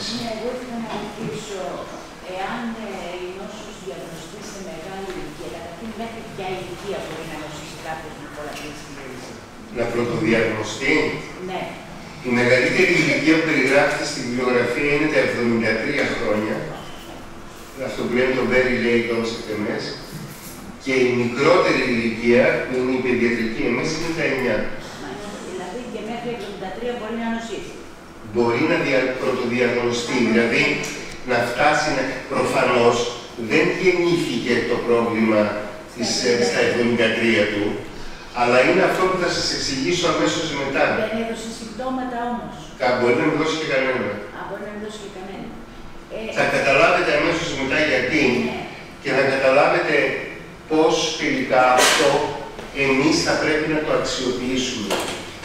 διάγνωση. Ναι, εγώ ήθελα να ρωτήσω, εάν η νόσος διαγνωστεί σε μεγάλη ηλικία, καταρχήν μέχρι ποια ηλικία μπορεί να νοσήσει κάποιος με πολλαπλή σκλήρωση? Να πρωτοδιαγνωστεί. Ναι. Η μεγαλύτερη ηλικία που περιγράφεται στη βιβλιογραφία είναι τα 73 χρόνια. Αυτό που λένε το very late onset MS. Και η μικρότερη ηλικία, που είναι η παιδιατρική MS, είναι τα 9. Δηλαδή και μέχρι 73 μπορεί να νοσήσει. Μπορεί να πρωτοδιαγνωστεί, δηλαδή να φτάσει προφανώς δεν γεννήθηκε το πρόβλημα στα 73 του, αλλά είναι αυτό που θα σας εξηγήσω αμέσως μετά. Δεν έδωσε συμπτώματα όμως. Μπορεί να μην δώσει και κανένα. Μπορεί να μην δώσει και κανένα. Θα καταλάβετε αμέσως μετά γιατί και θα καταλάβετε πώς τελικά αυτό εμείς θα πρέπει να το αξιοποιήσουμε.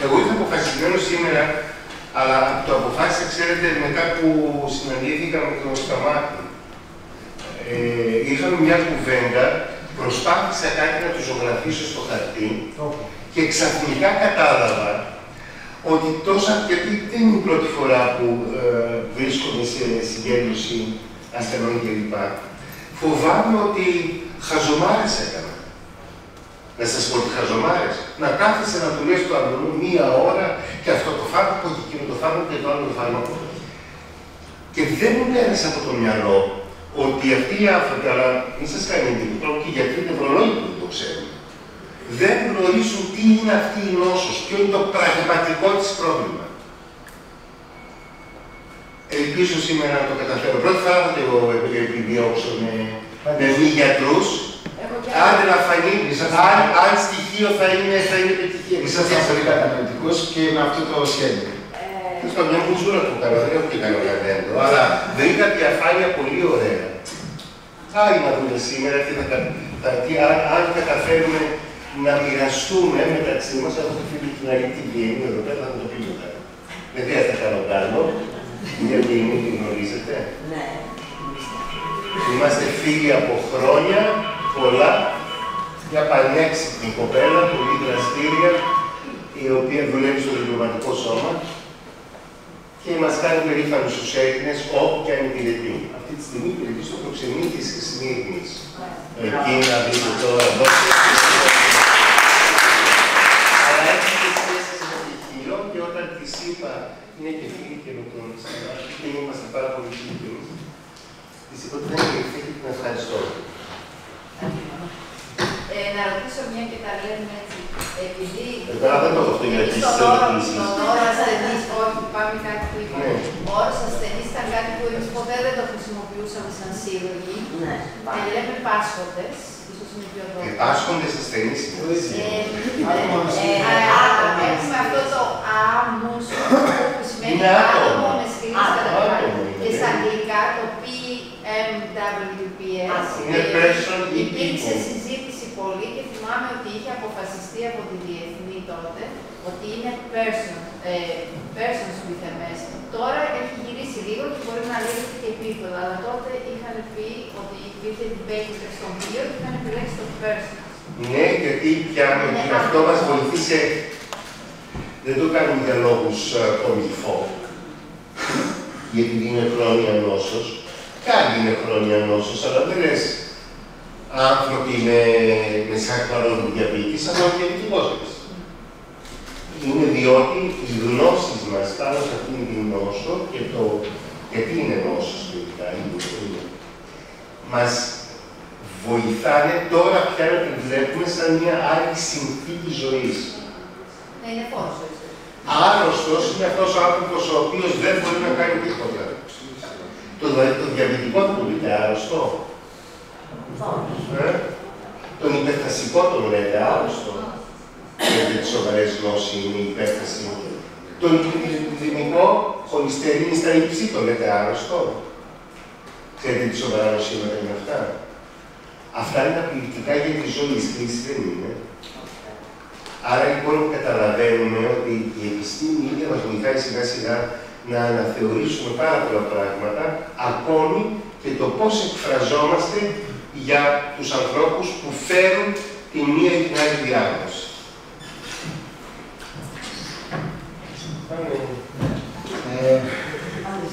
Εγώ ήρθα αποφασισμένο σήμερα, αλλά το αποφάσισα, ξέρετε, μετά που συναντήθηκα με τον Σταμάτη. Είχαμε μια κουβέντα, προσπάθησα κάτι να του ζωγραφίσω στο χαρτί και ξαφνικά κατάλαβα ότι τόσα, γιατί δεν είναι η πρώτη φορά που βρίσκομαι σε συγκέντρωση ασθενών κλπ. Φοβάμαι ότι χαζομάρες έκανα. Να σας πω ότι χαζομάρες. Να κάθεσαι να του λες το αγνού μία ώρα και αυτό το φάρμακο και εκείνο το φάρμακο και το άλλο το φάρμακο. Και δεν μου πέρασε από το μυαλό ότι αυτοί οι άνθρωποι, αλλά μην σας κάνει εντύπωση, και οι γιατροί νευρολόγοι που δεν το ξέρουν, δεν γνωρίζουν τι είναι αυτή η νόσος, ποιο είναι το πραγματικό της πρόβλημα. Ελπίζω σήμερα να το καταφέρω. Πρώτη φορά θα το επιδιώξω με μη γιατρούς. Άντε να φανεί, αν στοιχείο θα είναι επιτυχία. Είσαστε πολύ κατανοητικός και με αυτό το σχέδιο. Στο μια μπουζούρα που κάνω, δεν έχω και κανένα κατέντο, αλλά βρήκα διαφάνεια πολύ ωραία. Άλλοι να δούμε σήμερα αν καταφέρουμε να μοιραστούμε μεταξύ μας, έχω το φίλο του να γίνει τη Βιέννη, εδώ πέρα θα το πει μετά. Δεν χρειάζεται να κάνω κάνω, μια Βιέννη τη γνωρίζετε. Ναι. Είμαστε φίλοι από χρόνια, πολλά, μια πανέξυπνη κοπέλα, πολύ δραστήρια, η οποία δουλεύει στο διπλωματικό σώμα και μας κάνει περήφανους στους Έλληνες όπου και αν υπηρετεί. Αυτή τη στιγμή υπηρετεί στο προξενή της Σμύρνης. Εκεί να δείτε τώρα εδώ. Αλλά έχει και σχέσεις με τη Χίλο και όταν της είπα, είναι και φίλοι και με τον Σταμάτη και είμαστε πάρα πολύ φίλοι. Της είπα ότι δεν είναι φίλοι και την ευχαριστώ. Να ρωτήσω μια και τα λέμε έτσι. Επειδή. Τώρα δεν το έχω αυτό για τις ερωτήσεις. Στον όρο ασθενής, όχι, πάμε κάτι που είπαμε. Ο όρος ασθενής ήταν κάτι που εμείς ποτέ δεν το χρησιμοποιούσαμε σαν σύλλογοι. Και λέμε πάσχοντες. Ίσως είναι πιο δόκιμο. Πάσχοντες ασθενείς είναι το ίδιο. Έχουμε αυτό το άμμους που σημαίνει άτομο με σκληρές καταγράφεις. Και στα αγγλικά το PMWPS. Υπήρξε συζήτηση πολύ και θυμάμαι ότι είχε αποφασιστεί από τη Διεθνή τότε ότι είναι persons with MS. Τώρα έχει γυρίσει λίγο και μπορεί να λέγεται και επίπεδο, αλλά τότε είχαν πει ότι υπήρχε debate στον δύο και είχαν επιλέξει το persons. Ναι, γιατί πια αυτό μας βοηθήσε. Δεν το κάνουμε για λόγους κομιφό. Γιατί είναι χρόνια νόσος. Κάτι είναι χρόνια νόσος, αλλά δεν λες άνθρωποι με σακχαρόδι διαβήτης, αλλά και διαβήτης. Είναι διότι οι γνώσεις μας πάνω σε αυτήν την νόσο και το γιατί είναι νόσος τελικά, μας βοηθάνε τώρα πια να την βλέπουμε σαν μια άλλη συνθήκη ζωής. Να είναι φως ζωής. Άρρωστος είναι αυτός ο άνθρωπος ο οποίος δεν μπορεί να κάνει τίποτα. Το διαβητικό του λέτε άρρωστο. Τον υπερτασικό τον λέτε άρρωστο. Γιατί τις σοβαρές γνώσεις είναι η υπέρταση. Τον λιπιδημικό χολυστερίνη στα ύψη το λέτε άρρωστο. Ξέρετε τι σοβαρά νοσήματα είναι αυτά. Αυτά είναι απειλητικά για τη ζωή της κρίσης, δεν είναι. Άρα λοιπόν καταλαβαίνουμε ότι η επιστήμη ίδια μας βοηθάει σιγά σιγά να αναθεωρήσουμε πάρα πολλά πράγματα, ακόμη και το πώς εκφραζόμαστε για τους ανθρώπους που φέρουν τη μία ή την άλλη διάγνωση.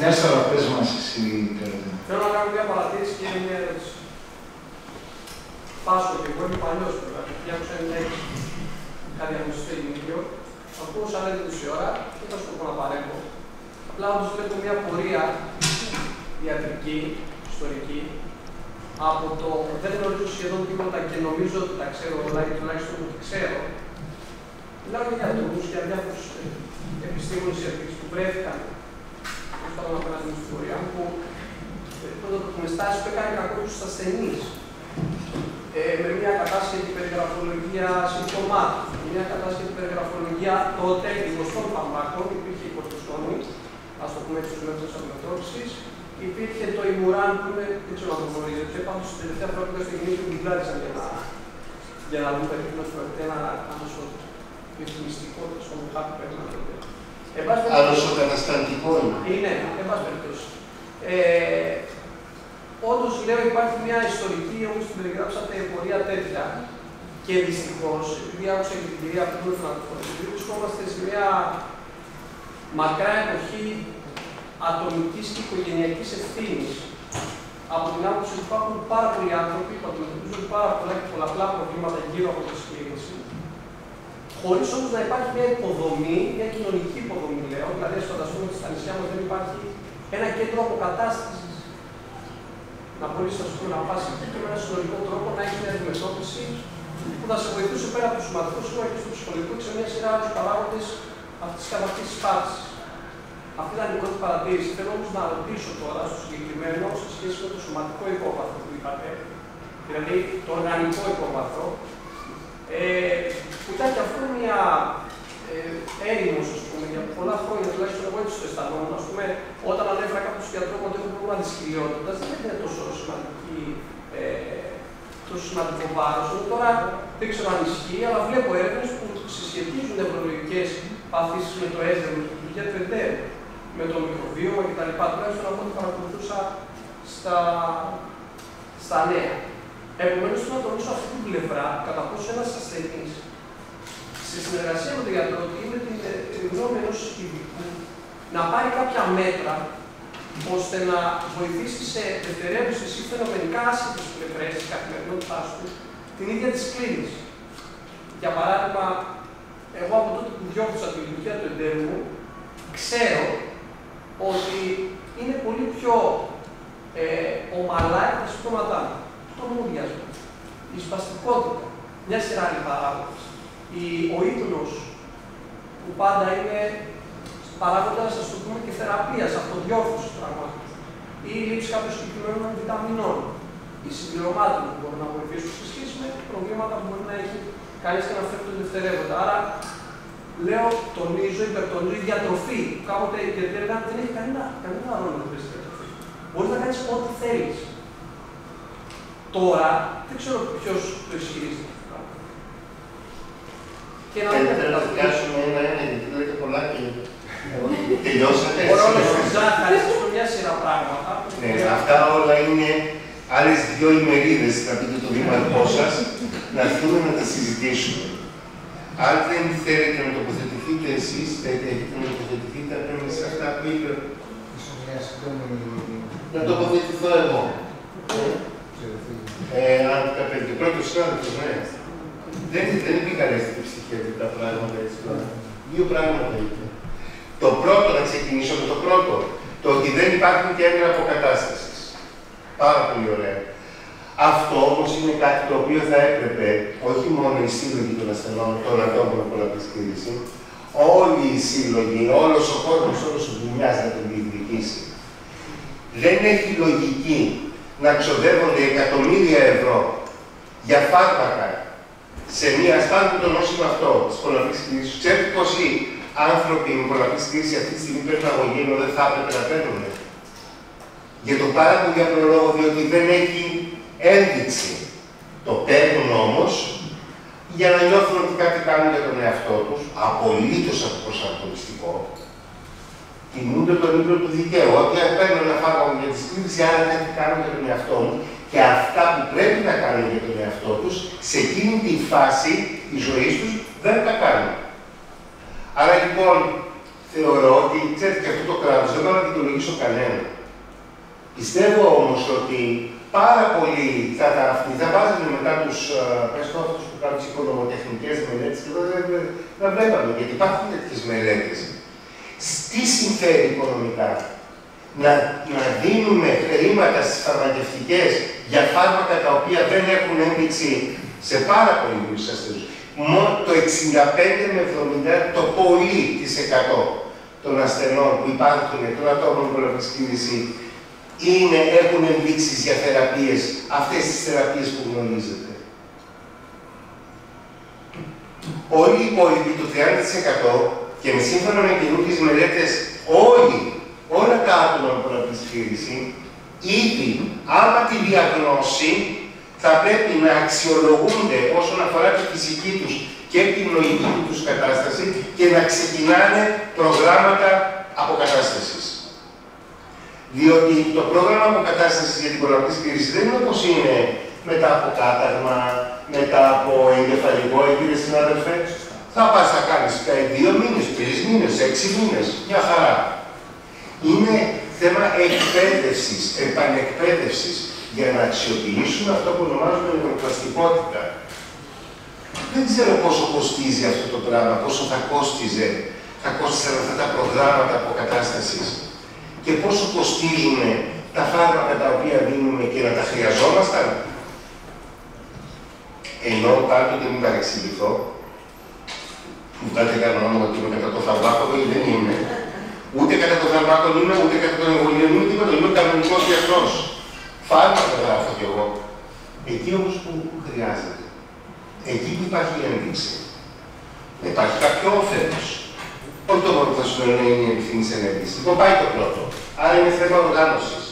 Νέστορα, πες μας εσύ τώρα. Θέλω να κάνω μια παρατήρηση και μια ερώτηση. Πάσχω και εγώ, είμαι παλιός βέβαια, 1996. Κάτι αγνωστικό γυμνείο. Ακούω σαν λέτε τόση ώρα, δεν θα σκοπό να παρέμβω. Απλά όντως βλέπω μια πορεία ιατρική, ιστορική, από το δεν γνωρίζω σχεδόν τίποτα και νομίζω ότι τα ξέρω όλα ή τουλάχιστον ότι ξέρω. Μιλάω για γιατρούς, για διάφορους επιστήμονες ιατρικούς που βρέθηκαν πάνω απέναντι στην πορεία μου, που με στάσεις που έκανε κακό στους ασθενείς. Με μια κατάσχετη περιγραφολογία συμπτωμάτων, με μια κατάσχετη περιγραφολογία τότε γνωστών φαρμάκων, υπήρχε η κορτισόνη, ας το πούμε έτσι στους μέτρους αντιμετώπισης, υπήρχε το ημουράν που είναι, δεν ξέρω να το γνωρίζετε, πάντως στην τελευταία φορά που πήγα στο γυναίκο μου γλάρισαν για να δούμε περίπου να σου ένα ρυθμιστικό στο μουχάπι πρέπει να το πει. Ανοσοκαταστατικό είναι. Είναι, εν πάση περιπτώσει. Όντως, λέω, υπάρχει μια ιστορική, όπως την περιγράψατε, πορεία τέτοια. Και δυστυχώς, επειδή άκουσα και την κυρία που μπορεί να το πω, βρισκόμαστε σε μια μακρά εποχή ατομικής και οικογενειακής ευθύνης. Από την άποψη ότι υπάρχουν πάρα πολλοί άνθρωποι που αντιμετωπίζουν πάρα πολλά και πολλαπλά προβλήματα γύρω από τη σκλήρυνση. Χωρίς όμως να υπάρχει μια υποδομή, μια κοινωνική υποδομή, λέω. Δηλαδή, ας φανταστούμε ότι στα νησιά μας δεν υπάρχει ένα κέντρο αποκατάστασης. Να μπορείς να πας εκεί και με έναν συνολικό τρόπο να έχεις μια αντιμετώπιση που θα σε βοηθούσε πέρα από το σωματικό σύστημα και στο ψυχολογικό και σε μια σειρά άλλους παράγοντες αυτής της φάσης. Αυτή ήταν η πρώτη παρατήρηση. Θέλω όμως να ρωτήσω τώρα στο συγκεκριμένο σε σχέση με το σωματικό υπόβαθρο που είπατε, δηλαδή το οργανικό υπόβαθρο, που ήταν και αυτό μια έρημος, ας πούμε, για πολλά χρόνια, τουλάχιστον εγώ έτσι το αισθανόμουν. Ας πούμε, όταν ανέφερα κάποιο γιατρό που έχω πρόβλημα δυσκολιότητας, δεν είναι τόσο σημαντικό βάρος. Τώρα δεν ξέρω αν ισχύει, αλλά βλέπω έρευνες που συσχετίζουν νευρολογικές παθήσεις με το έδρανο, με τη λειτουργία του εντέρου, με το μικροβίωμα κτλ. Τουλάχιστον από ό,τι παρακολουθούσα στα νέα. Επομένως, θέλω να τονίσω αυτή την πλευρά, κατά πόσο ένας ασθενής, σε συνεργασία με τον γιατρό του ή με την γνώμη ενός ειδικού, να πάρει κάποια μέτρα ώστε να βοηθήσει σε δευτερεύουσες ή φαινομενικά άσχετες πλευρές της καθημερινότητάς του την ίδια τη κλίνηση. Για παράδειγμα, εγώ από τότε που διόρθωσα τη λειτουργία του εντέρου μου, ξέρω ότι είναι πολύ πιο ομαλά τα συμπτώματά μου. Το μούδιασμα, η σπαστικότητα, μια σειρά άλλοι παράγοντες. Ο ύπνος, που πάντα είναι παράγοντας, ας το πούμε, και θεραπείας, αυτοδιόρθωσης πραγμάτων. Ή η λήψη κάποιων συγκεκριμένων βιταμινών ή συμπληρωμάτων που μπορούν να βοηθήσουν σε σχέση με προβλήματα που μπορεί να έχει κανείς και να φέρει το δευτερεύοντα. Άρα, λέω, τονίζω, υπερτονίζω η διατροφή. Κάποτε η διατροφή δεν έχει κανένα ρόλο να βρει διατροφή. Μπορείς να κάνεις ό,τι θέλεις. Τώρα, δεν ξέρω ποιος το ισχυρίζεται. Και να μην καταδικάσουμε ένα-ένα, γιατί λέτε πολλά και τελειώσατε. Ο ρόλος του ζάχαρης είναι μια σειρά πράγματα. Ναι, αυτά όλα είναι άλλες 2 ημερίδες, να πείτε το δήμαρχό σας, να έρθουμε να τα συζητήσουμε. Αν δεν θέλετε να τοποθετηθείτε εσείς, έχετε να τοποθετηθείτε απέναντι σε αυτά που είπε. Να τοποθετηθώ εγώ. Αν το πρώτο συνάδελφος, ναι. Δεν επικαλέστηκε ψυχιατρικά πράγματα έτσι τώρα. 2 πράγματα είπε. Το πρώτο, να ξεκινήσω με το πρώτο, το ότι δεν υπάρχουν κέντρα αποκατάστασης. Πάρα πολύ ωραία. Αυτό όμως είναι κάτι το οποίο θα έπρεπε, όχι μόνο οι σύλλογοι των ασθενών, των ατόμων με πολλαπλή σκλήρυνση, όλοι οι σύλλογοι, όλος ο κόσμος, όλος ο δουλειάς να τον διεκδικήσει. Δεν έχει λογική να ξοδεύονται εκατομμύρια ευρώ για φάρμακα σε μια ασθάνεια το νόσημα αυτό της πολλαπλής σκλήρυνσης. Ξέρετε πόσοι άνθρωποι με πολλαπλή σκλήρυνση αυτή τη στιγμή παίρνουν αγωγή ενώ δεν θα έπρεπε να παίρνουν. Για το πάρα πολύ απλό λόγο, διότι δεν έχει ένδειξη. Το παίρνουν όμως για να νιώθουν ότι κάτι κάνουν για τον εαυτό τους, απολύτως προσανατολιστικό. Κινούνται τον ύπνο του δικαίου. Ότι παίρνουν ένα φάρμακο για τη σκλήρυνση, άρα κάτι κάνουν για τον εαυτό μου. Και αυτά που πρέπει να κάνουν για τον εαυτό τους, σε εκείνη τη φάση της ζωής τους, δεν τα κάνουν. Άρα λοιπόν, θεωρώ ότι, ξέρετε, και αυτό το κράτος δεν θα δικαιολογήσω κανένα. Πιστεύω όμως ότι πάρα πολλοί θα βάζουν μετά τους αυτούς που κάνουν τις οικονομοτεχνικές μελέτες και εδώ δεν βλέπαμε, γιατί υπάρχουν τέτοιες μελέτες. Τι συμφέρει οικονομικά? Να δίνουμε χρήματα στις φαρμακευτικές για φάρμακα τα οποία δεν έχουν ένδειξη σε πάρα πολλούς ασθενούς. Μόνο το 65 με 70 το πολύ της 100 των ασθενών που υπάρχουν, των ατόμων με πολλαπλή σκλήρωση, έχουν ενδείξεις για θεραπείες, αυτές τις θεραπείες που γνωρίζετε. Όλοι οι υπόλοιποι, το 30% και σύμφωνα με καινούργιες μελέτες, όλα τα άτομα με πολλαπλή σκλήρωση, ήδη, άμα τη διαγνώση, θα πρέπει να αξιολογούνται όσον αφορά τη φυσική τους και την νοητική τους κατάσταση και να ξεκινάνε προγράμματα αποκατάστασης. Διότι το πρόγραμμα αποκατάστασης για την πολλαπλή σκλήρωση δεν είναι όπως είναι μετά από κάταγμα, μετά από εγκεφαλικό, κύριε συνάδελφε. Θα πας να κάνεις 2 μήνες, 3 μήνες, 6 μήνες, μια χαρά. Είναι θέμα εκπαίδευσης, επανεκπαίδευσης, για να αξιοποιήσουμε αυτό που ονομάζουμε νευροπλαστικότητα. Δεν ξέρω πόσο κοστίζει αυτό το πράγμα, πόσο θα κόστιζαν αυτά τα προγράμματα αποκατάστασης και πόσο κοστίζουν τα φάρμακα τα οποία δίνουμε και να τα χρειαζόμασταν. Ενώ πάντοτε μην παρεξηγηθώ, μου βγάλετε κανένα όνομα ότι είμαι κατά το φαρμάκο, δεν είμαι. Ούτε κατά το φαρμάκο είμαι, ούτε κατά τον εμβολίο είμαι, τίποτα. Είμαι κανονικός γιατρός. Φάρμακα γράφω κι εγώ. Εκεί όμως που χρειάζεται. Εκεί που υπάρχει ένδειξη. Υπάρχει κάποιο όφελος. Όχι το μόνο που θα σου λένε είναι η ευθύνη ενέργειας. Λοιπόν, πάει το πρώτο. Άρα είναι θέμα οργάνωσης.